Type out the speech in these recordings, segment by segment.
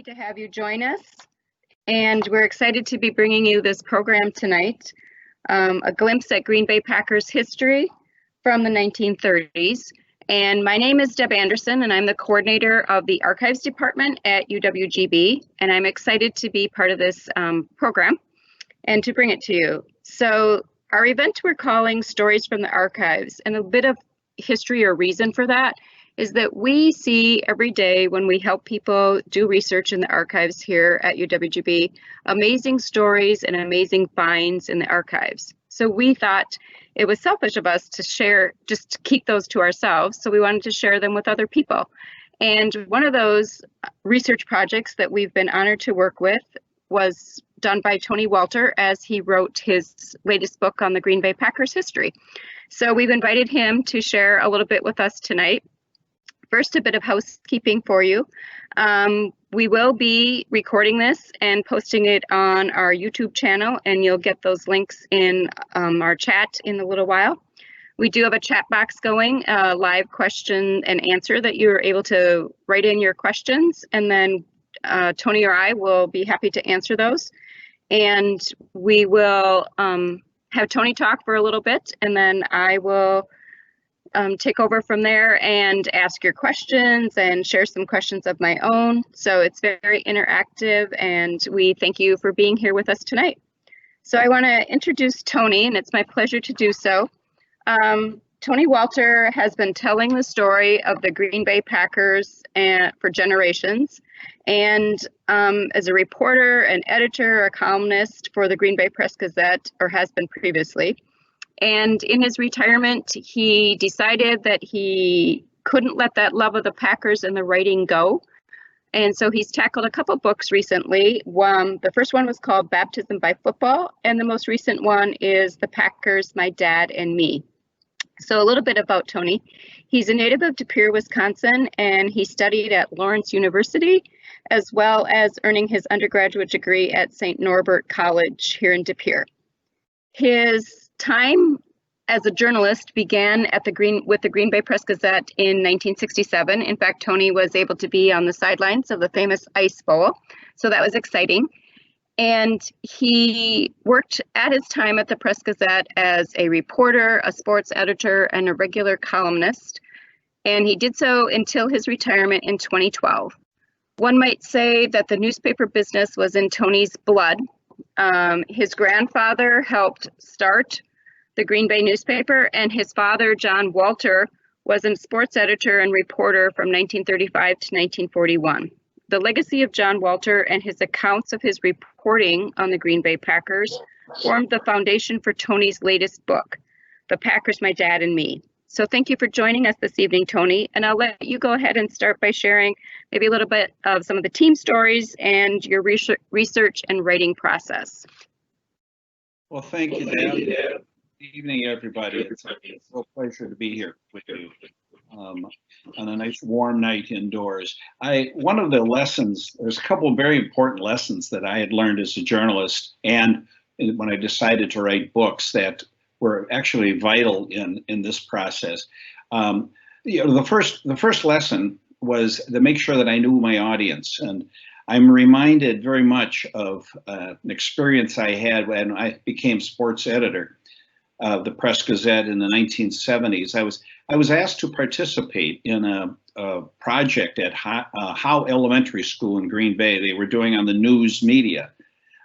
happy to have you join us, and we're excited to be bringing you this program tonight, a glimpse at Green Bay Packers history from the 1930s. And my name is Deb Anderson, and I'm the coordinator of the Archives Department at UWGB, and I'm excited to be part of this program and to bring it to you. So our event we're calling Stories from the Archives, and a bit of history or reason for that is that we see every day when we help people do research in the archives here at UWGB, amazing stories and amazing finds in the archives. So we thought it was selfish of us to share, just to keep those to ourselves. So we wanted to share them with other people. And one of those research projects that we've been honored to work with was done by Tony Walter as he wrote his latest book on the Green Bay Packers history. So we've invited him to share a little bit with us tonight. First, a bit of housekeeping for you. We will be recording this and posting it on our YouTube channel, and you'll get those links in our chat in a little while. We do have a chat box going, a live question and answer that you're able to write in your questions, and then Tony or I will be happy to answer those. And we will have Tony talk for a little bit, and then I will take over from there and ask your questions and share some questions of my own. So it's very interactive, and we thank you for being here with us tonight. So I want to introduce Tony, and it's my pleasure to do so. Tony Walter has been telling the story of the Green Bay Packers for generations, and as a reporter, an editor, a columnist for the Green Bay Press Gazette, or has been previously. And in his retirement, he decided that he couldn't let that love of the Packers and the writing go. And so he's tackled a couple books recently. The first one was called Baptism by Football, and the most recent one is The Packers, My Dad and Me. So a little bit about Tony. He's a native of De Pere, Wisconsin, and he studied at Lawrence University, as well as earning his undergraduate degree at St. Norbert College here in De Pere. His time as a journalist began at with the Green Bay Press Gazette in 1967. In fact, Tony was able to be on the sidelines of the famous Ice Bowl, so that was exciting. And he worked at his time at the Press Gazette as a reporter, a sports editor, and a regular columnist. And he did so until his retirement in 2012. One might say that the newspaper business was in Tony's blood. His grandfather helped start the Green Bay newspaper, and his father, John Walter, was a sports editor and reporter from 1935 to 1941. The legacy of John Walter and his accounts of his reporting on the Green Bay Packers formed the foundation for Tony's latest book, The Packers, My Dad and Me. So thank you for joining us this evening, Tony, and I'll let you go ahead and start by sharing maybe a little bit of some of the team stories and your research and writing process. Well, thank you, Deb. Good evening, everybody. It's a real pleasure to be here with you on a nice warm night indoors. One of the lessons, there's a couple of very important lessons that I had learned as a journalist, and when I decided to write books that were actually vital in this process. The first lesson was to make sure that I knew my audience, and I'm reminded very much of an experience I had when I became sports editor of the Press Gazette in the 1970s. I was asked to participate in a project at Howe Elementary School in Green Bay. They were doing on the news media.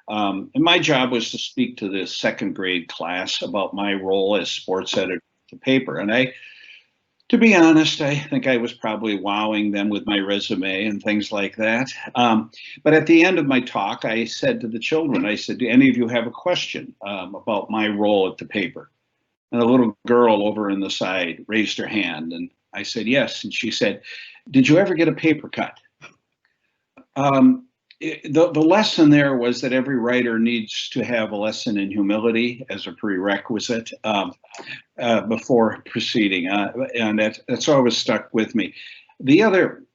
And my job was to speak to the second grade class about my role as sports editor of the paper. And to be honest, I think I was probably wowing them with my resume and things like that. But at the end of my talk, I said to the children, I said, do any of you have a question about my role at the paper? And a little girl over in the side raised her hand, and I said, yes. And she said, did you ever get a paper cut? The lesson there was that every writer needs to have a lesson in humility as a prerequisite before proceeding, and that's always stuck with me. The other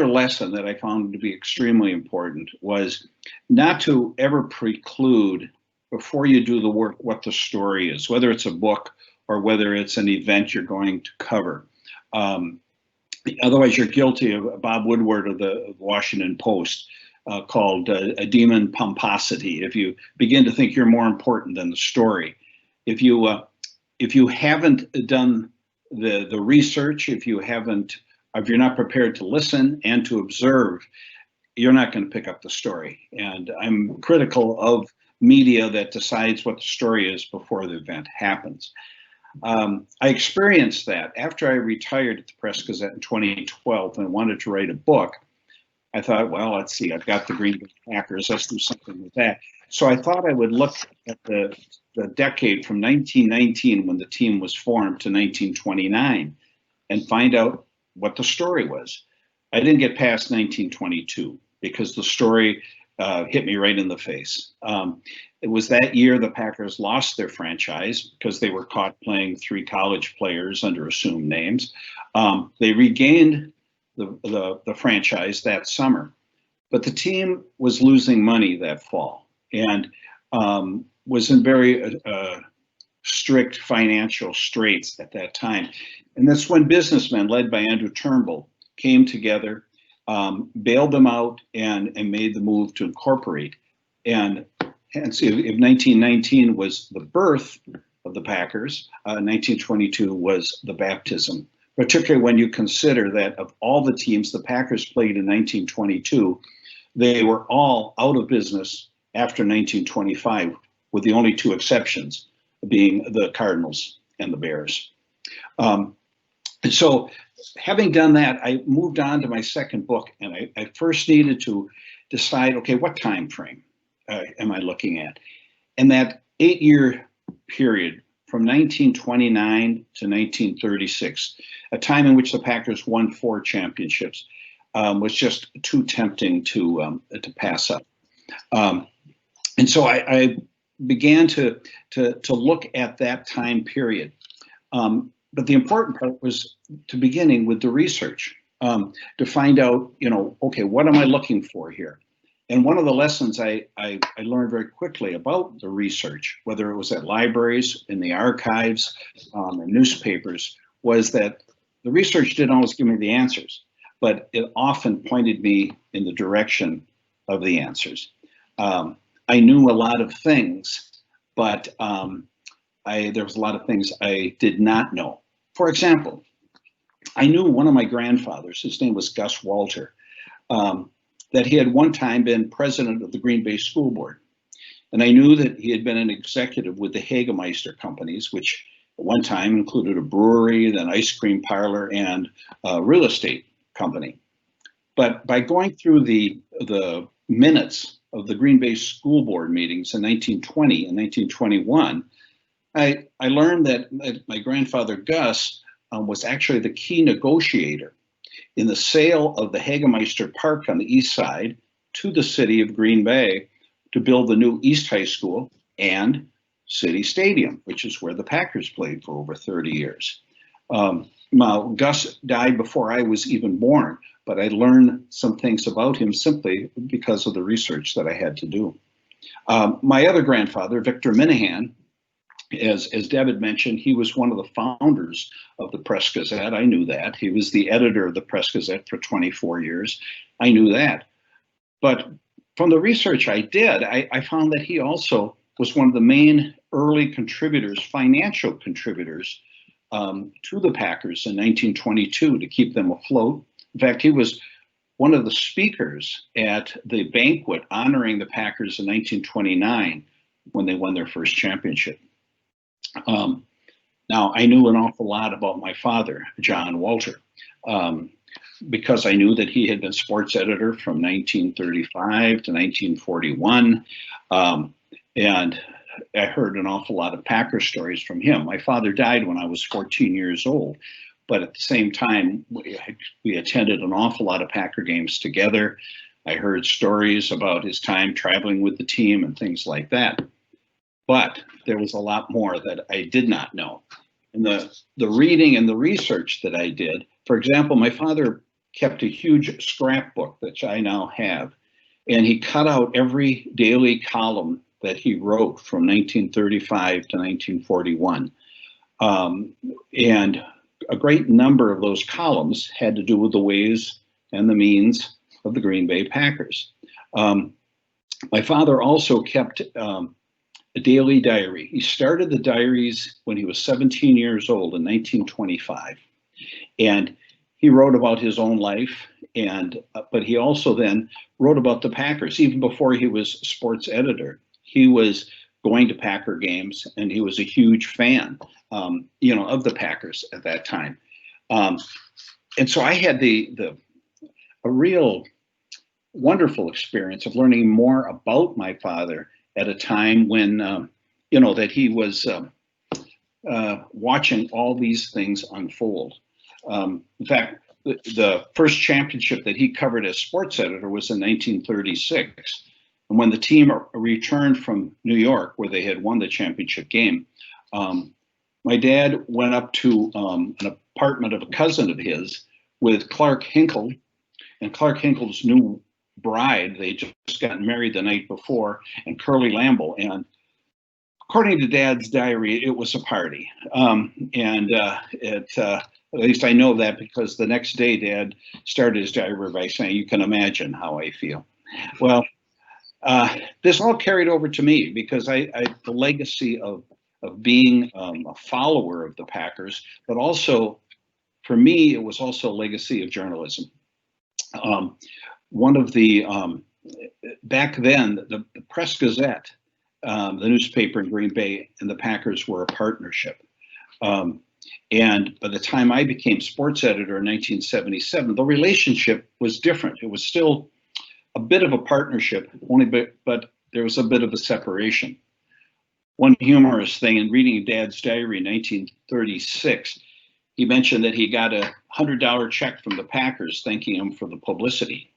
lesson that I found to be extremely important was not to ever preclude before you do the work what the story is, whether it's a book or whether it's an event you're going to cover. Otherwise, you're guilty of Bob Woodward of the Washington Post. called a demon pomposity. If you begin to think you're more important than the story, if you haven't done the research, if you're not prepared to listen and to observe, you're not going to pick up the story. And I'm critical of media that decides what the story is before the event happens. I experienced that after I retired at the Press Gazette in 2012 and wanted to write a book. I thought, well, let's see, I've got the Green Bay Packers, let's do something with that. So I thought I would look at the decade from 1919, when the team was formed, to 1929 and find out what the story was. I didn't get past 1922 because the story hit me right in the face. It was that year the Packers lost their franchise because they were caught playing 3 college players under assumed names. They regained the franchise that summer, but the team was losing money that fall and was in very strict financial straits at that time. And that's when businessmen led by Andrew Turnbull came together, bailed them out, and made the move to incorporate. And hence, if 1919 was the birth of the Packers, 1922 was the baptism, particularly when you consider that of all the teams the Packers played in 1922, they were all out of business after 1925, with the only 2 exceptions being the Cardinals and the Bears. And so having done that, I moved on to my second book, and I first needed to decide, okay, what time frame am I looking at? And that 8-year period from 1929 to 1936, a time in which the Packers won 4 championships, was just too tempting to pass up. And so I began to look at that time period. But the important part was to beginning with the research, to find out, okay, what am I looking for here? And one of the lessons I learned very quickly about the research, whether it was at libraries, in the archives, and newspapers, was that the research didn't always give me the answers, but it often pointed me in the direction of the answers. I knew a lot of things, but there was a lot of things I did not know. For example, I knew one of my grandfathers, his name was Gus Walter, that he had one time been president of the Green Bay School Board. And I knew that he had been an executive with the Hagemeister companies, which at one time included a brewery, then ice cream parlor, and a real estate company. But by going through the minutes of the Green Bay School Board meetings in 1920 and 1921, I learned that my grandfather Gus was actually the key negotiator in the sale of the Hagemeister Park on the east side to the city of Green Bay to build the new East High School and City Stadium, which is where the Packers played for over 30 years. Now, Gus died before I was even born, but I learned some things about him simply because of the research that I had to do. My other grandfather, Victor Minahan, as Deb had mentioned, he was one of the founders of the Press Gazette. I knew that. He was the editor of the Press Gazette for 24 years. I knew that. But from the research I did, I found that he also was one of the main early contributors, financial contributors, to the Packers in 1922 to keep them afloat. In fact, he was one of the speakers at the banquet honoring the Packers in 1929 when they won their first championship. Now, I knew an awful lot about my father, John Walter, because I knew that he had been sports editor from 1935 to 1941, and I heard an awful lot of Packer stories from him. My father died when I was 14 years old, but at the same time, we attended an awful lot of Packer games together. I heard stories about his time traveling with the team and things like that. But there was a lot more that I did not know. And the reading and the research that I did, for example, my father kept a huge scrapbook that I now have, and he cut out every daily column that he wrote from 1935 to 1941. And a great number of those columns had to do with the ways and the means of the Green Bay Packers. My father also kept a daily diary. He started the diaries when he was 17 years old in 1925. And he wrote about his own life, but he also then wrote about the Packers. Even before he was sports editor, he was going to Packer games, and he was a huge fan, of the Packers at that time. And so I had a real wonderful experience of learning more about my father at a time when, that he was watching all these things unfold. In fact, the first championship that he covered as sports editor was in 1936. And when the team returned from New York, where they had won the championship game, my dad went up to an apartment of a cousin of his with Clark Hinkle, and Clark Hinkle's new bride. They just got married the night before, and Curly Lambeau. And according to Dad's diary, it was a party. At least I know that because the next day Dad started his diary by saying, "You can imagine how I feel." Well, this all carried over to me because the legacy of being a follower of the Packers, but also for me, it was also a legacy of journalism. One of the, back then, the Press Gazette, the newspaper in Green Bay, and the Packers were a partnership. And by the time I became sports editor in 1977, the relationship was different. It was still a bit of a partnership, but there was a bit of a separation. One humorous thing in reading Dad's diary in 1936, he mentioned that he got a $100 check from the Packers thanking him for the publicity.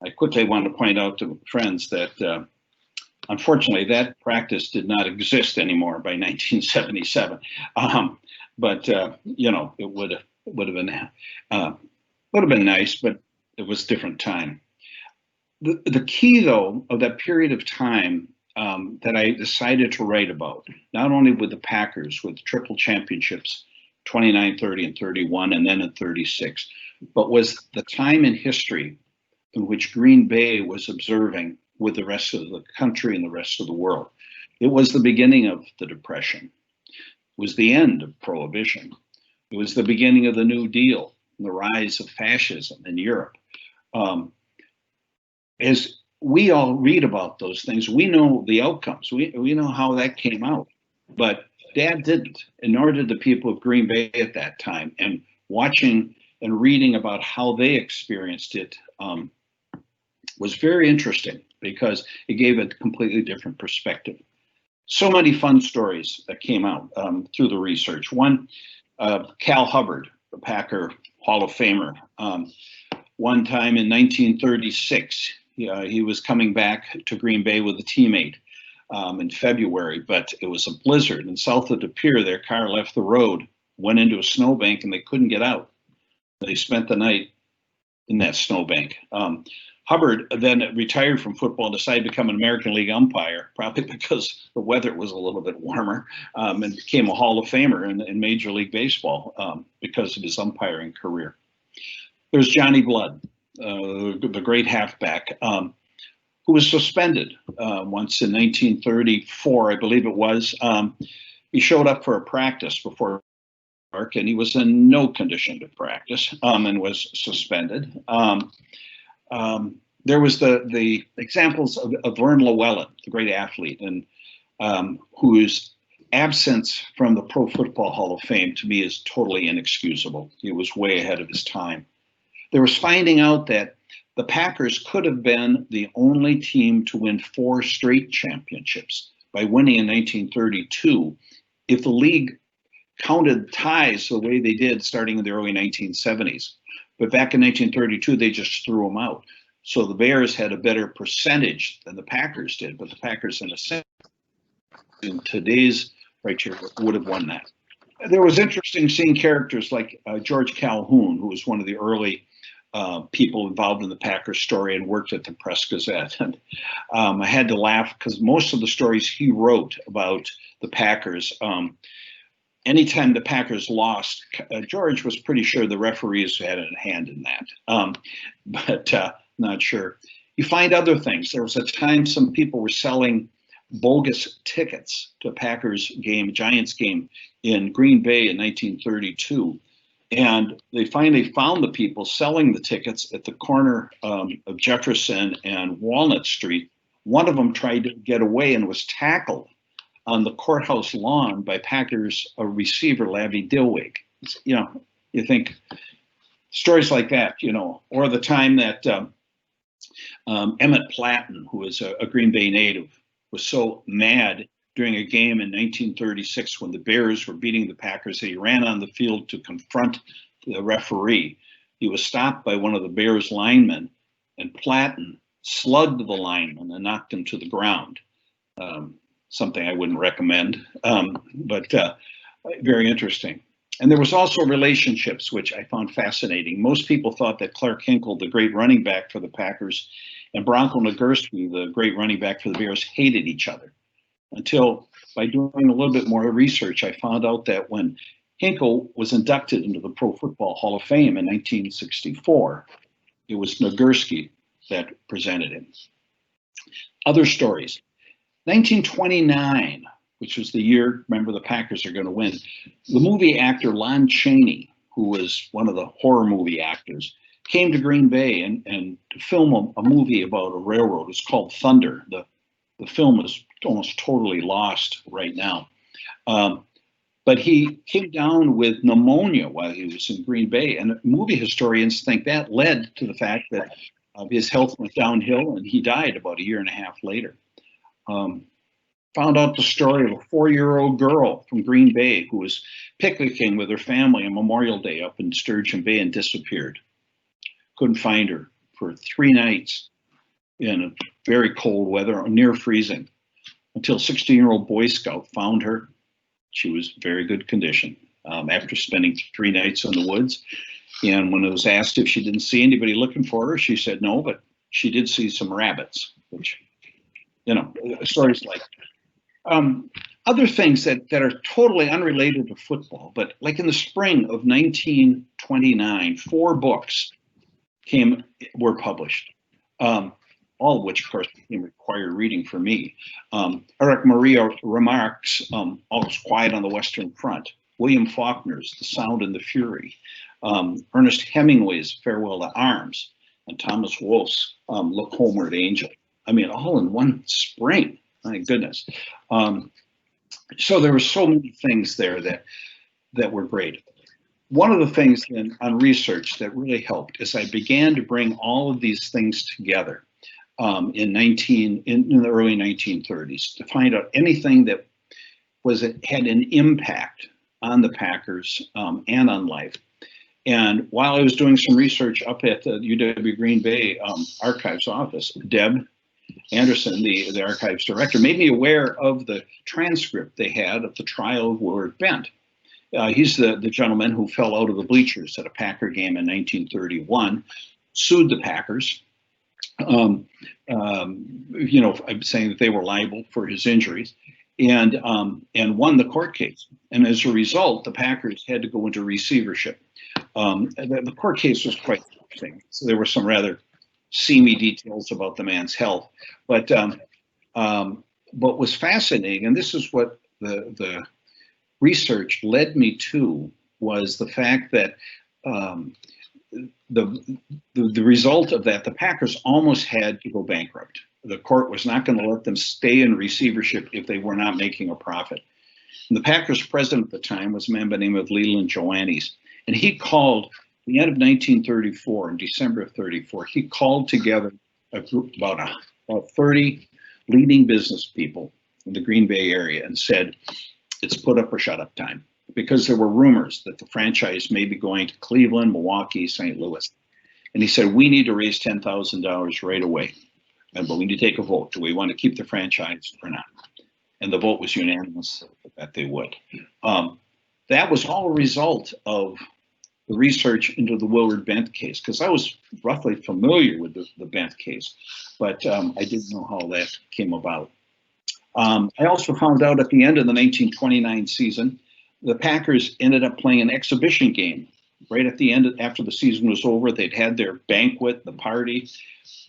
I quickly want to point out to friends that unfortunately that practice did not exist anymore by 1977. But it would have been nice, but it was a different time. The key, though, of that period of time that I decided to write about, not only with the Packers, with triple championships, 29, 30, and 31, and then in 36, but was the time in history in which Green Bay was observing with the rest of the country and the rest of the world. It was the beginning of the Depression. It was the end of Prohibition. It was the beginning of the New Deal and the rise of fascism in Europe. As we all read about those things, we know the outcomes. We know how that came out. But Dad didn't, and nor did the people of Green Bay at that time. And watching and reading about how they experienced it was very interesting because it gave a completely different perspective. So many fun stories that came out through the research. One, Cal Hubbard, the Packer Hall of Famer, one time in 1936, he was coming back to Green Bay with a teammate in February, but it was a blizzard. And south of the pier, their car left the road, went into a snowbank, and they couldn't get out. They spent the night in that snowbank. Hubbard then retired from football and decided to become an American League umpire, probably because the weather was a little bit warmer, and became a Hall of Famer in Major League Baseball because of his umpiring career. There's Johnny Blood, the great halfback, who was suspended once in 1934, I believe it was. He showed up for a practice before dark, and he was in no condition to practice and was suspended. There was the examples of Vern Llewellyn, the great athlete, and whose absence from the Pro Football Hall of Fame to me is totally inexcusable. He was way ahead of his time. There was finding out that the Packers could have been the only team to win 4 straight championships by winning in 1932 if the league counted ties the way they did starting in the early 1970s. But back in 1932, they just threw them out. So the Bears had a better percentage than the Packers did, but the Packers, in a sense, in today's criteria, would have won that. There was interesting seeing characters like George Calhoun, who was one of the early people involved in the Packers story and worked at the Press Gazette. And I had to laugh because most of the stories he wrote about the Packers, anytime the Packers lost, George was pretty sure the referees had a hand in that, but not sure. You find other things. There was a time some people were selling bogus tickets to a Packers game, Giants game in Green Bay in 1932. And they finally found the people selling the tickets at the corner of Jefferson and Walnut Street. One of them tried to get away and was tackled on the courthouse lawn by Packers receiver Lavi Dilweg. You know, you think stories like that, you know, or the time that Emmett Platten, who is a Green Bay native, was so mad during a game in 1936 when the Bears were beating the Packers that he ran on the field to confront the referee. He was stopped by one of the Bears linemen, and Platten slugged the lineman and knocked him to the ground. Something I wouldn't recommend, but very interesting. And there was also relationships, which I found fascinating. Most people thought that Clark Hinkle, the great running back for the Packers, and Bronco Nagurski, the great running back for the Bears, hated each other. Until by doing a little bit more research, I found out that when Hinkle was inducted into the Pro Football Hall of Fame in 1964, it was Nagurski that presented him. Other stories. 1929, which was the year, remember, the Packers are going to win. The movie actor Lon Chaney, who was one of the horror movie actors, came to Green Bay and to film a movie about a railroad. It's called Thunder. The film is almost totally lost right now. But he came down with pneumonia while he was in Green Bay. And movie historians think that led to the fact that his health went downhill and he died about a year and a half later. Found out the story of a 4-year-old girl from Green Bay who was picnicking with her family on Memorial Day up in Sturgeon Bay and disappeared. Couldn't find her for 3 nights in very cold weather, near freezing, until a 16-year-old Boy Scout found her. She was in very good condition after spending 3 nights in the woods. And when it was asked if she didn't see anybody looking for her, she said no, but she did see some rabbits, which, you know, stories like other things that are totally unrelated to football. But like in the spring of 1929, 4 books were published. All of which, of course, became required reading for me. Eric Maria Remarque's All's Quiet on the Western Front, William Faulkner's The Sound and the Fury, Ernest Hemingway's Farewell to Arms, and Thomas Wolfe's Look Homeward, Angel. I mean, all in one spring. My goodness. So there were so many things there that were great. One of the things then on research that really helped is I began to bring all of these things together. In the early 1930s to find out anything that had an impact on the Packers and on life. And while I was doing some research up at the UW Green Bay Archives office, Deb Anderson, the archives director, made me aware of the transcript they had of the trial of Willard Bent. He's the gentleman who fell out of the bleachers at a Packer game in 1931, sued the Packers. You know, I'm saying that they were liable for his injuries, and won the court case. And as a result, the Packers had to go into receivership. The court case was quite interesting. So there were some rather seamy details about the man's health, but what was fascinating, and this is what the research led me to, was the fact that the result of that, the Packers almost had to go bankrupt. The court was not going to let them stay in receivership if they were not making a profit. And the Packers president at the time was a man by the name of Leland Joannes. And he called, at the end of 1934, in December of 34, he called together a group, about 30 leading business people in the Green Bay area and said, it's put up or shut up time. Because there were rumors that the franchise may be going to Cleveland, Milwaukee, St. Louis. And he said, we need to raise $10,000 right away. But we need to take a vote. Do we want to keep the franchise or not? And the vote was unanimous that they would. That was all a result of the research into the Willard Bent case, because I was roughly familiar with the Bent case, but I didn't know how that came about. I also found out at the end of the 1929 season, the Packers ended up playing an exhibition game right at the end, after the season was over. They'd had their banquet, the party,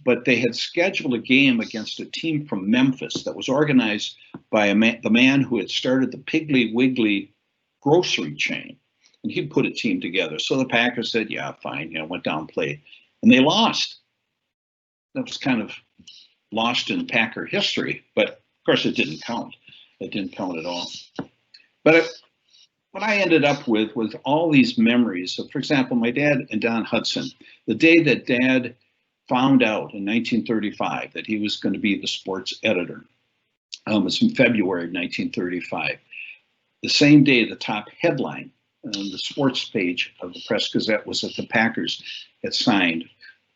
but they had scheduled a game against a team from Memphis that was organized by the man who had started the Piggly Wiggly grocery chain, and he'd put a team together. So the Packers said, "Yeah, fine," went down and played, and they lost. That was kind of lost in Packer history, but of course it didn't count. It didn't count at all. But what I ended up with was all these memories of, for example, my dad and Don Hudson. The day that Dad found out in 1935 that he was going to be the sports editor, it was in February of 1935. The same day, the top headline on the sports page of the Press Gazette was that the Packers had signed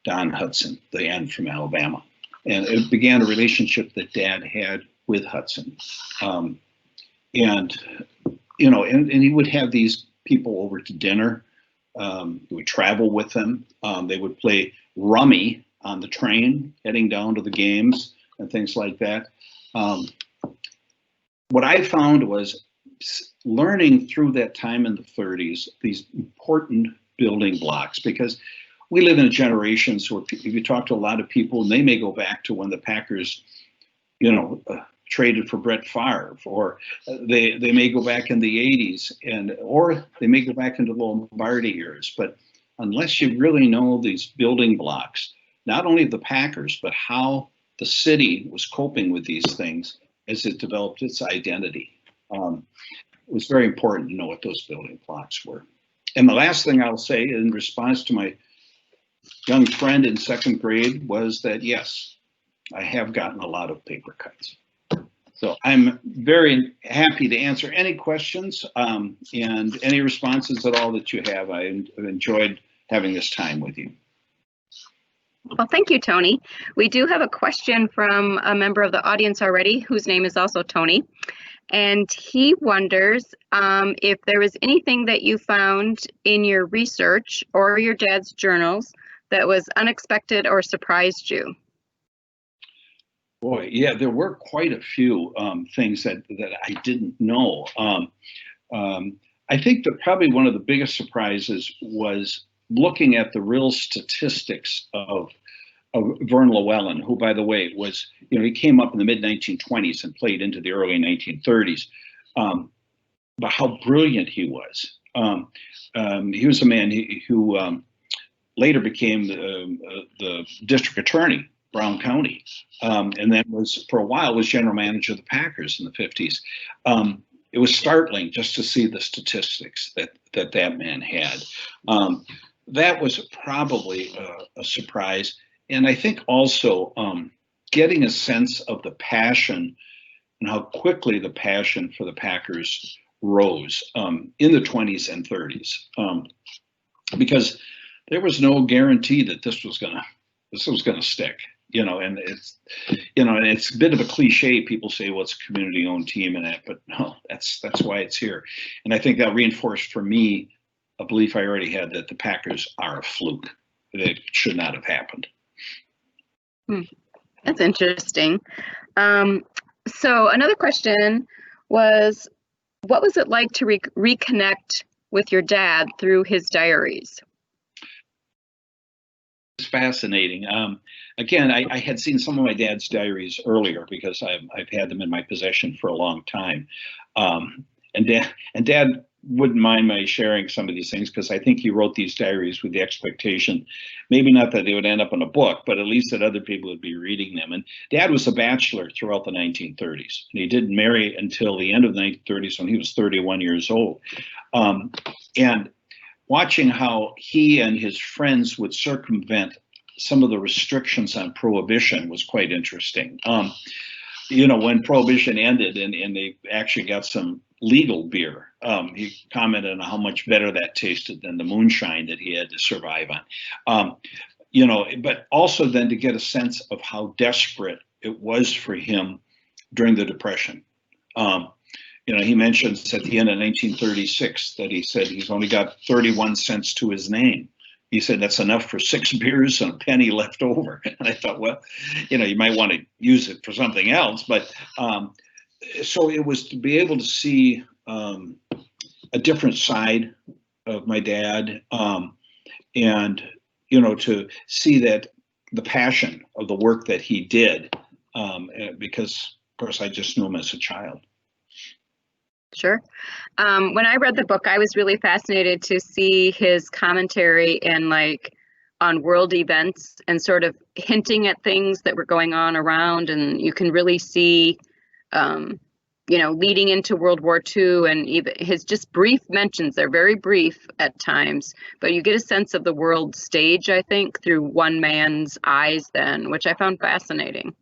Don Hudson, the end from Alabama. And it began a relationship that Dad had with Hudson. And he would have these people over to dinner. He would travel with them. They would play rummy on the train heading down to the games and things like that. What I found was learning through that time in the 30s, these important building blocks, because we live in generations where if you talk to a lot of people, and they may go back to when the Packers, traded for Brett Favre, or they may go back in the 80s, or they may go back into the Lombardi years. But unless you really know these building blocks, not only of the Packers, but how the city was coping with these things as it developed its identity, it was very important to know what those building blocks were. And the last thing I'll say in response to my young friend in second grade was that, yes, I have gotten a lot of paper cuts. So I'm very happy to answer any questions and any responses at all that you have. I've enjoyed having this time with you. Well, thank you, Tony. We do have a question from a member of the audience already, whose name is also Tony. And he wonders if there was anything that you found in your research or your dad's journals that was unexpected or surprised you. Boy, yeah, there were quite a few things that I didn't know. I think that probably one of the biggest surprises was looking at the real statistics of Vern Llewellyn, who, by the way, was, he came up in the mid-1920s and played into the early 1930s, but how brilliant he was. He was a man who later became the district attorney, Brown County, and then for a while was general manager of the Packers in the 50s. It was startling just to see the statistics that man had. That was probably a surprise. And I think also getting a sense of the passion and how quickly the passion for the Packers rose in the 20s and 30s, because there was no guarantee that this was gonna stick. And it's a bit of a cliche. People say, well, it's a community-owned team and that, but no, that's why it's here. And I think that reinforced for me a belief I already had that the Packers are a fluke. They should not have happened. That's interesting. So another question was, what was it like to reconnect with your dad through his diaries? It's fascinating. Again, I had seen some of my dad's diaries earlier because I've had them in my possession for a long time. And Dad wouldn't mind my sharing some of these things because I think he wrote these diaries with the expectation, maybe not that they would end up in a book, but at least that other people would be reading them. And Dad was a bachelor throughout the 1930s. And he didn't marry until the end of the 1930s when he was 31 years old. And watching how he and his friends would circumvent some of the restrictions on prohibition was quite interesting. When prohibition ended and they actually got some legal beer, he commented on how much better that tasted than the moonshine that he had to survive on. But also then to get a sense of how desperate it was for him during the Depression. He mentions at the end of 1936 that he said he's only got 31 cents to his name. He said that's enough for 6 beers and a penny left over. And I thought, well, you might want to use it for something else. But so it was to be able to see a different side of my dad, and to see that the passion of the work that he did, because of course I just knew him as a child. Sure. When I read the book, I was really fascinated to see his commentary and on world events and sort of hinting at things that were going on around, and you can really see leading into World War II, and even his just brief mentions. They're very brief at times, but you get a sense of the world stage, I think, through one man's eyes then, which I found fascinating.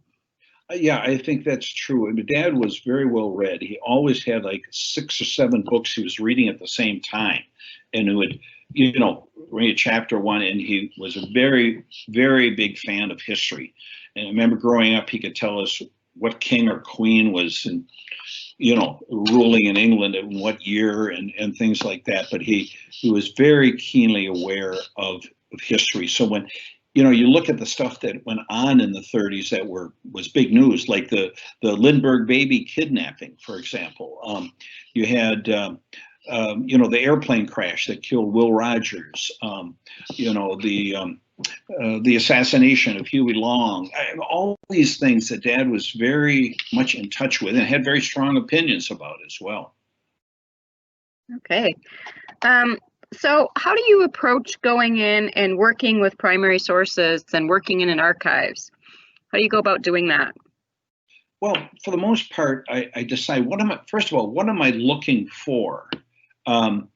Yeah, I think that's true. And Dad was very well read. He always had like 6 or 7 books he was reading at the same time, and he would, read chapter 1. And he was a very, very big fan of history. And I remember growing up, he could tell us what king or queen was, ruling in England in what year and things like that. But he was very keenly aware of history. So when you look at the stuff that went on in the 30s that was big news, like the Lindbergh baby kidnapping, for example. You had the airplane crash that killed Will Rogers. The assassination of Huey Long. All these things that Dad was very much in touch with and had very strong opinions about as well. Okay. So how do you approach going in and working with primary sources and working in archives? How do you go about doing that? Well, for the most part, I decide first of all, what am I looking for? And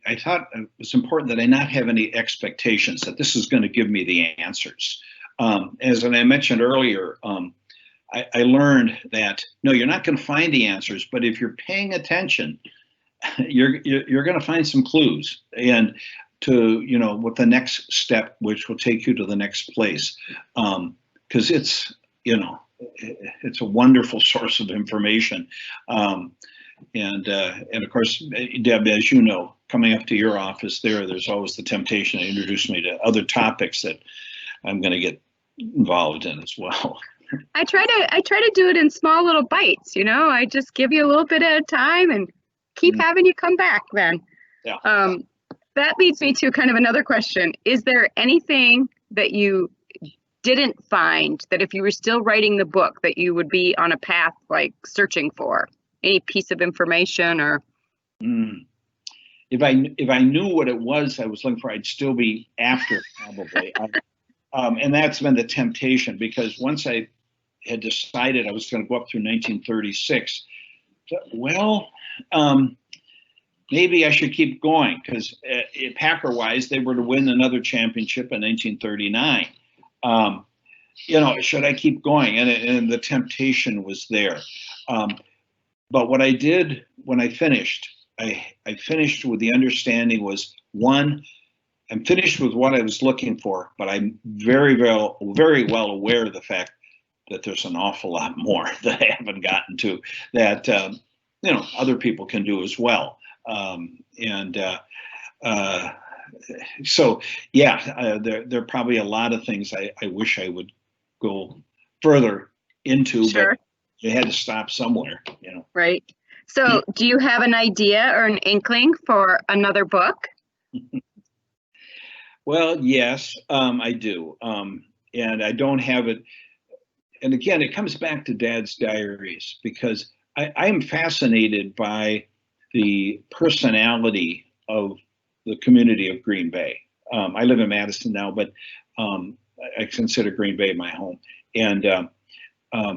I thought it was important that I not have any expectations that this is going to give me the answers. As I mentioned earlier, I learned that no, you're not going to find the answers, but if you're paying attention, you're going to find some clues, and to with the next step, which will take you to the next place, because it's it's a wonderful source of information, and of course, Deb, as you know, coming up to your office, there's always the temptation to introduce me to other topics that I'm going to get involved in as well. I try to do it in small little bites. I just give you a little bit at a time and keep having you come back then. Yeah. That leads me to kind of another question. Is there anything that you didn't find that if you were still writing the book that you would be on a path searching for? Any piece of information or? If I knew what it was I was looking for, I'd still be after probably. And that's been the temptation, because once I had decided I was going to go up through 1936, well, maybe I should keep going, because Packer-wise, they were to win another championship in 1939. Should I keep going? And the temptation was there. But what I did when I finished, I finished with the understanding was, one, I'm finished with what I was looking for, but I'm very well aware of the fact that there's an awful lot more that I haven't gotten to that other people can do as well. So yeah, there are probably a lot of things I wish I would go further into, Sure. But they had to stop somewhere, Right. So do you have an idea or an inkling for another book? Well, yes, I do. And I don't have it. And again, it comes back to Dad's diaries, because I am fascinated by the personality of the community of Green Bay. I live in Madison now, but I consider Green Bay my home. And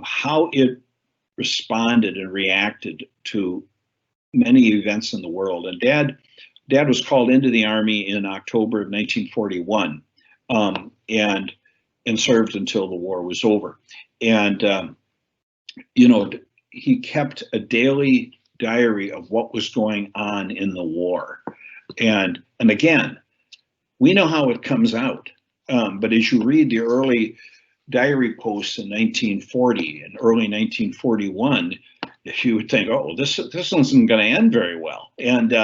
how it responded and reacted to many events in the world. And Dad was called into the Army in October of 1941, and served until the war was over. And he kept a daily diary of what was going on in the war. And again, we know how it comes out, but as you read the early diary posts in 1940 and early 1941, you would think, oh, this isn't going to end very well. And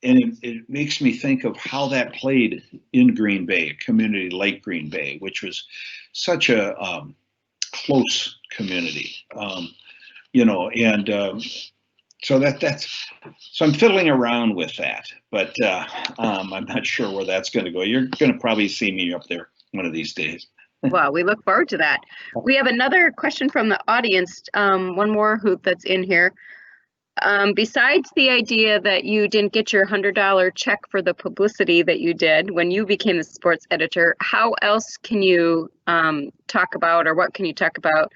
it makes me think of how that played in Green Bay, a community like Green Bay, which was such a close community, So so I'm fiddling around with that, but I'm not sure where that's going to go. You're going to probably see me up there one of these days. Well, we look forward to that. We have another question from the audience, one more that's in here. Besides the idea that you didn't get your $100 check for the publicity that you did when you became the sports editor, how else can you talk about, or what can you talk about,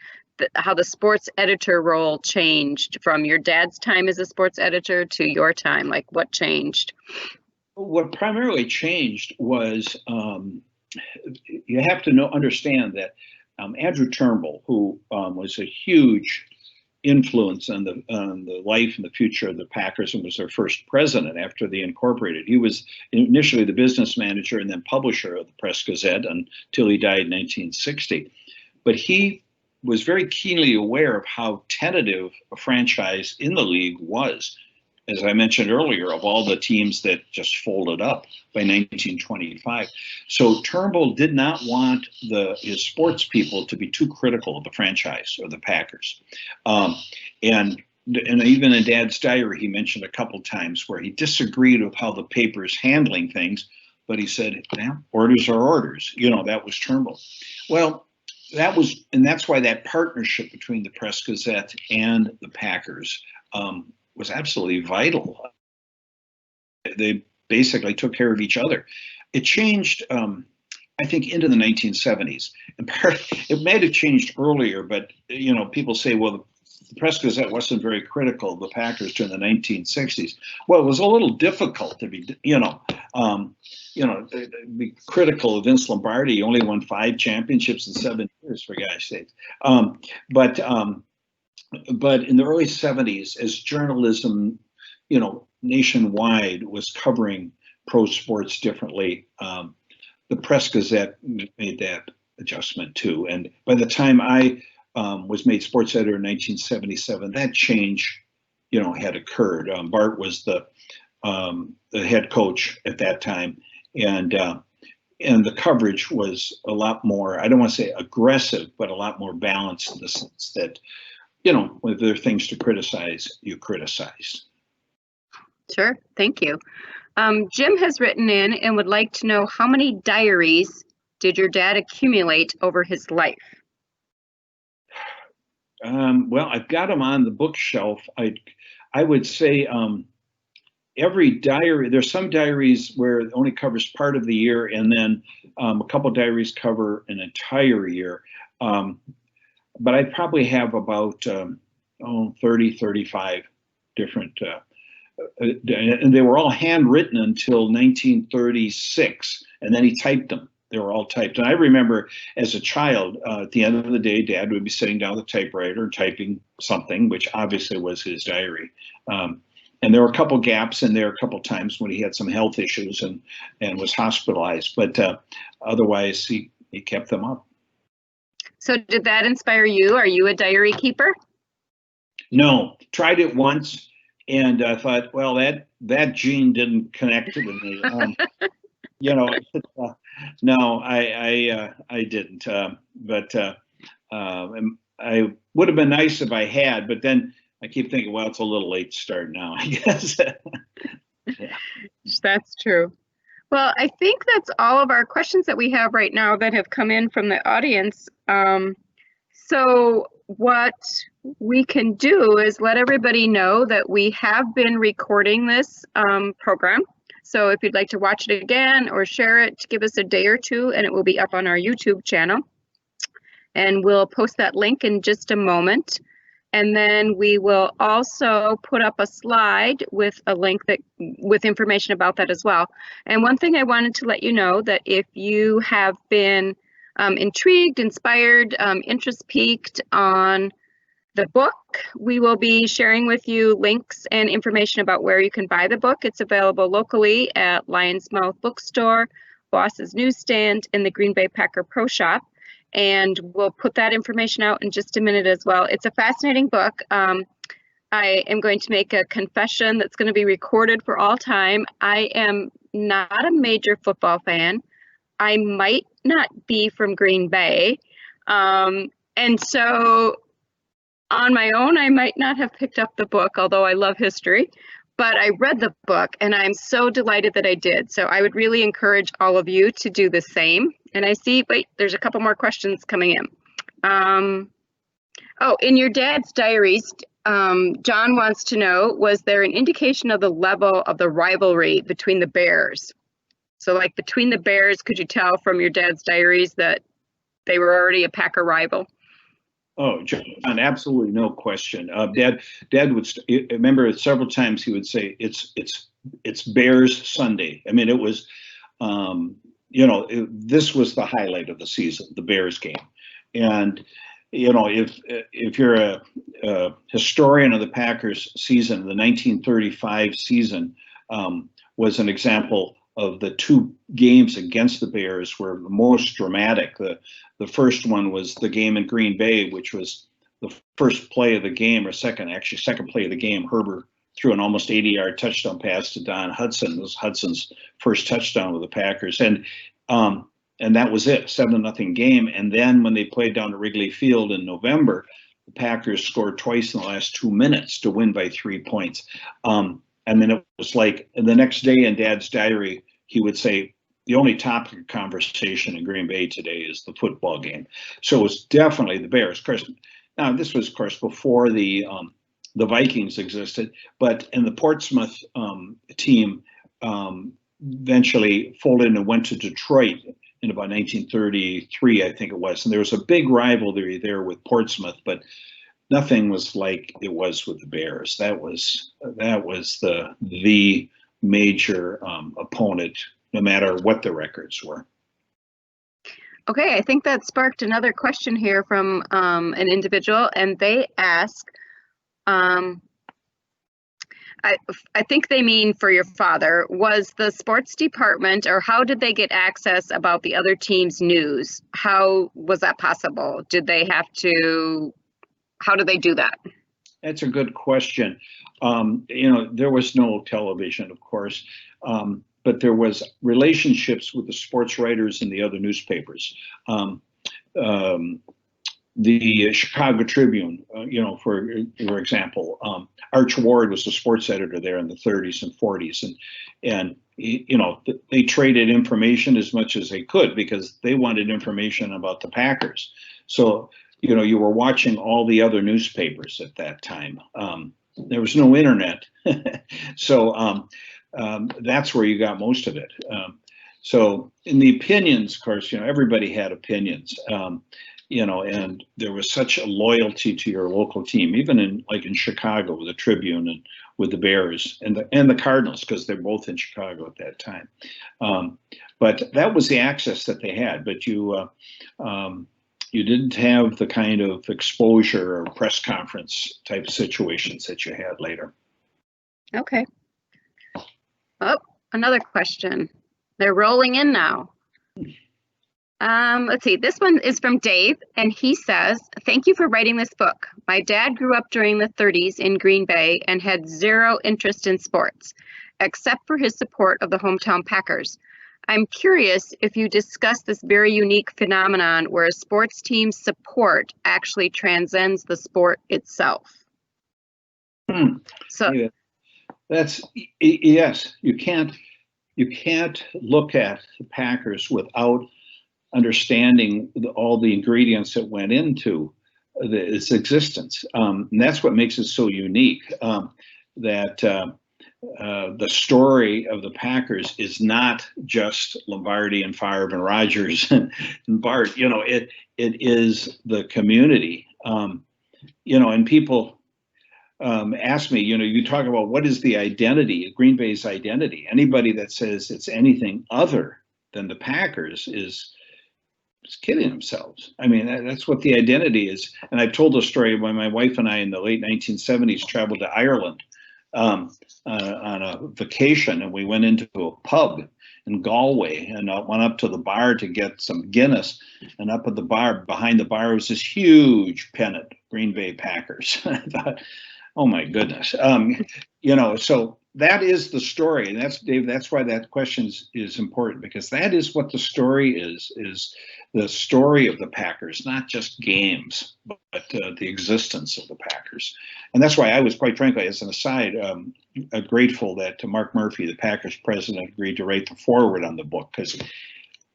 how the sports editor role changed from your dad's time as a sports editor to your time? Like, what changed? What primarily changed was you have to understand that Andrew Turnbull, who was a huge influence on the life and the future of the Packers and was their first president after they incorporated. He was initially the business manager and then publisher of the Press Gazette until he died in 1960. But he was very keenly aware of how tentative a franchise in the league was. As I mentioned earlier, of all the teams that just folded up by 1925. So Turnbull did not want his sports people to be too critical of the franchise or the Packers. And even in Dad's diary, he mentioned a couple times where he disagreed with how the paper's handling things, but he said, orders are orders. That was Turnbull. Well, that's why that partnership between the Press Gazette and the Packers was absolutely vital. They basically took care of each other. It changed, I think, into the 1970s. It might have changed earlier, but people say, well, the Press Gazette wasn't very critical of the Packers during the 1960s. Well, it was a little difficult to be, be critical of Vince Lombardi. He only won 5 championships in 7 years, for God's sake. But in the early 70s, as journalism, nationwide was covering pro sports differently, the Press Gazette made that adjustment too. And by the time I was made sports editor in 1977, that change, had occurred. Bart was the head coach at that time, and the coverage was a lot more, I don't want to say aggressive, but a lot more balanced in the sense that, if there are things to criticize, you criticize. Sure, thank you. Jim has written in and would like to know, how many diaries did your dad accumulate over his life? Well, I've got them on the bookshelf. I would say every diary, there's some diaries where it only covers part of the year, and then a couple diaries cover an entire year. But I probably have about 30, 35 different, and they were all handwritten until 1936, and then he typed them. They were all typed. And I remember as a child, at the end of the day, Dad would be sitting down at the typewriter and typing something, which obviously was his diary. And there were a couple gaps in there, a couple times when he had some health issues and was hospitalized. But otherwise, he kept them up. So did that inspire you? Are you a diary keeper? No, tried it once and I thought, well, that gene didn't connect with me. No, I didn't. But I would have been nice if I had, but then I keep thinking, well, it's a little late to start now, I guess. Yeah. That's true. Well, I think that's all of our questions that we have right now that have come in from the audience. So what we can do is let everybody know that we have been recording this program. So if you'd like to watch it again or share it, give us a day or two and it will be up on our YouTube channel. And we'll post that link in just a moment. And then we will also put up a slide with a link with information about that as well. And one thing I wanted to let you know, that if you have been intrigued, inspired, interest piqued on the book, we will be sharing with you links and information about where you can buy the book. It's available locally at Lion's Mouth Bookstore, Boss's Newsstand, and the Green Bay Packer Pro Shop. And we'll put that information out in just a minute as well. It's a fascinating book. I am going to make a confession that's going to be recorded for all time. I am not a major football fan. I might not be from Green Bay. And so On my own, I might not have picked up the book, although I love history, but I read the book and I'm so delighted that I did. So I would really encourage all of you to do the same. And I see, wait, there's a couple more questions coming in. In your dad's diaries, John wants to know, was there an indication of the level of the rivalry between the Bears? So like between the Bears, could you tell from your dad's diaries that they were already a Packer rival? Oh, John, absolutely no question. Dad would remember several times he would say, "It's Bears Sunday." I mean, it was, this was the highlight of the season, the Bears game, and if you're a historian of the Packers season, the 1935 season was an example of the two games against the Bears were the most dramatic. The first one was the game in Green Bay, which was the first play of the game, or second play of the game. Herbert threw an almost 80-yard touchdown pass to Don Hudson. It was Hudson's first touchdown with the Packers. And that was it, 7-0 game. And then when they played down at Wrigley Field in November, the Packers scored twice in the last 2 minutes to win by 3 points. And then it was like the next day in Dad's diary, he would say, the only topic of conversation in Green Bay today is the football game. So it was definitely the Bears. Of course, now this was, of course, before the Vikings existed, but in the Portsmouth team eventually folded and went to Detroit in about 1933, I think it was. And there was a big rivalry there with Portsmouth, but nothing was like it was with the Bears. That was the major opponent, no matter what the records were. Okay, I think that sparked another question here from an individual, and they ask, I think they mean for your father, was the sports department, or how did they get access about the other team's news? How was that possible? How did they do that? That's a good question. There was no television, of course, but there was relationships with the sports writers in the other newspapers. The Chicago Tribune, for example, Arch Ward was the sports editor there in the 30s and 40s, and they traded information as much as they could because they wanted information about the Packers. So you were watching all the other newspapers at that time. There was no internet, so that's where you got most of it. So in the opinions, of course, everybody had opinions. And there was such a loyalty to your local team, even in Chicago with the Tribune and with the Bears and the Cardinals, because they're both in Chicago at that time. But that was the access that they had. But you didn't have the kind of exposure or press conference type situations that you had later. Okay. Oh, another question. They're rolling in now. Let's see, this one is from Dave, and he says, thank you for writing this book. My dad grew up during the 30s in Green Bay and had zero interest in sports, except for his support of the hometown Packers. I'm curious if you discuss this very unique phenomenon where a sports team's support actually transcends the sport itself. So yeah, that's, yes, you can't look at the Packers without understanding all the ingredients that went into its existence. And that's what makes it so unique, that the story of the Packers is not just Lombardi and Favre and Rodgers and Bart. It is the community. And people ask me, you talk about what is the identity, Green Bay's identity. Anybody that says it's anything other than the Packers is kidding themselves. I mean, that's what the identity is. And I've told the story when my wife and I in the late 1970s traveled to Ireland on a vacation, and we went into a pub in Galway and went up to the bar to get some Guinness. And up at the bar, behind the bar, was this huge pennant, Green Bay Packers. I thought, oh my goodness. So that is the story. And that's, Dave, that's why that question is important, because that is what the story is the story of the Packers, not just games, but the existence of the Packers. And that's why I was, quite frankly, as an aside, grateful that Mark Murphy, the Packers president, agreed to write the foreword on the book, because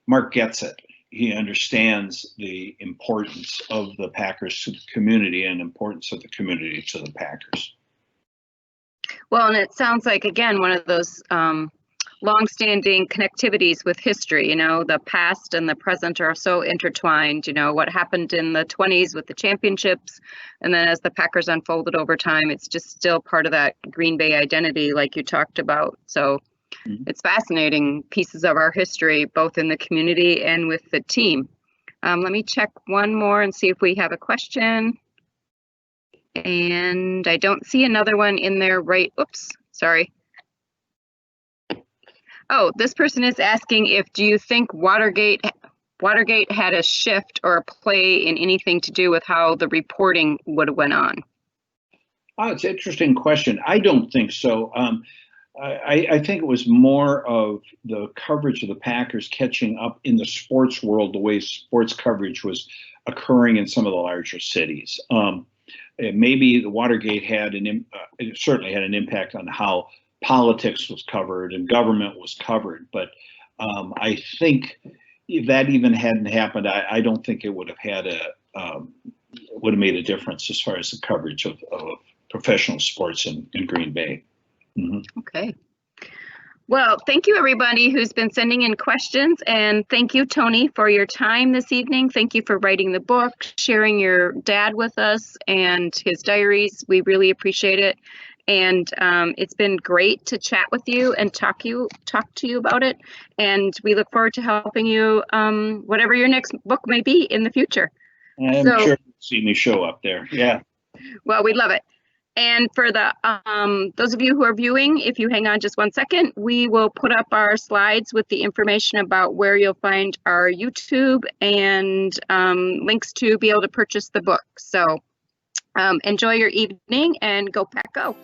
Mark gets it. He understands the importance of the Packers to the community and importance of the community to the Packers. Well, and it sounds like, again, one of those long-standing connectivities with history. You know, the past and the present are so intertwined. You know, what happened in the 20s with the championships, and then as the Packers unfolded over time, it's just still part of that Green Bay identity, like you talked about. So it's fascinating pieces of our history, both in the community and with the team. Let me check one more and see if we have a question. And I don't see another one in there, right? Oops, sorry. Oh, this person is asking do you think Watergate had a shift or a play in anything to do with how the reporting would have went on? Oh, it's an interesting question. I don't think so. I think it was more of the coverage of the Packers catching up in the sports world, the way sports coverage was occurring in some of the larger cities. Maybe the Watergate it certainly had an impact on how politics was covered and government was covered. But I think if that even hadn't happened, I don't think it would have made a difference as far as the coverage of professional sports in Green Bay. Mm-hmm. Okay. Well, thank you, everybody who's been sending in questions. And thank you, Tony, for your time this evening. Thank you for writing the book, sharing your dad with us and his diaries. We really appreciate it. And it's been great to chat with you and talk to you about it. And we look forward to helping you, whatever your next book may be in the future. I'm sure you'll see me show up there. Yeah. Well, we'd love it. And for the those of you who are viewing, if you hang on just 1 second, we will put up our slides with the information about where you'll find our YouTube and links to be able to purchase the book. So enjoy your evening and go Pack Go.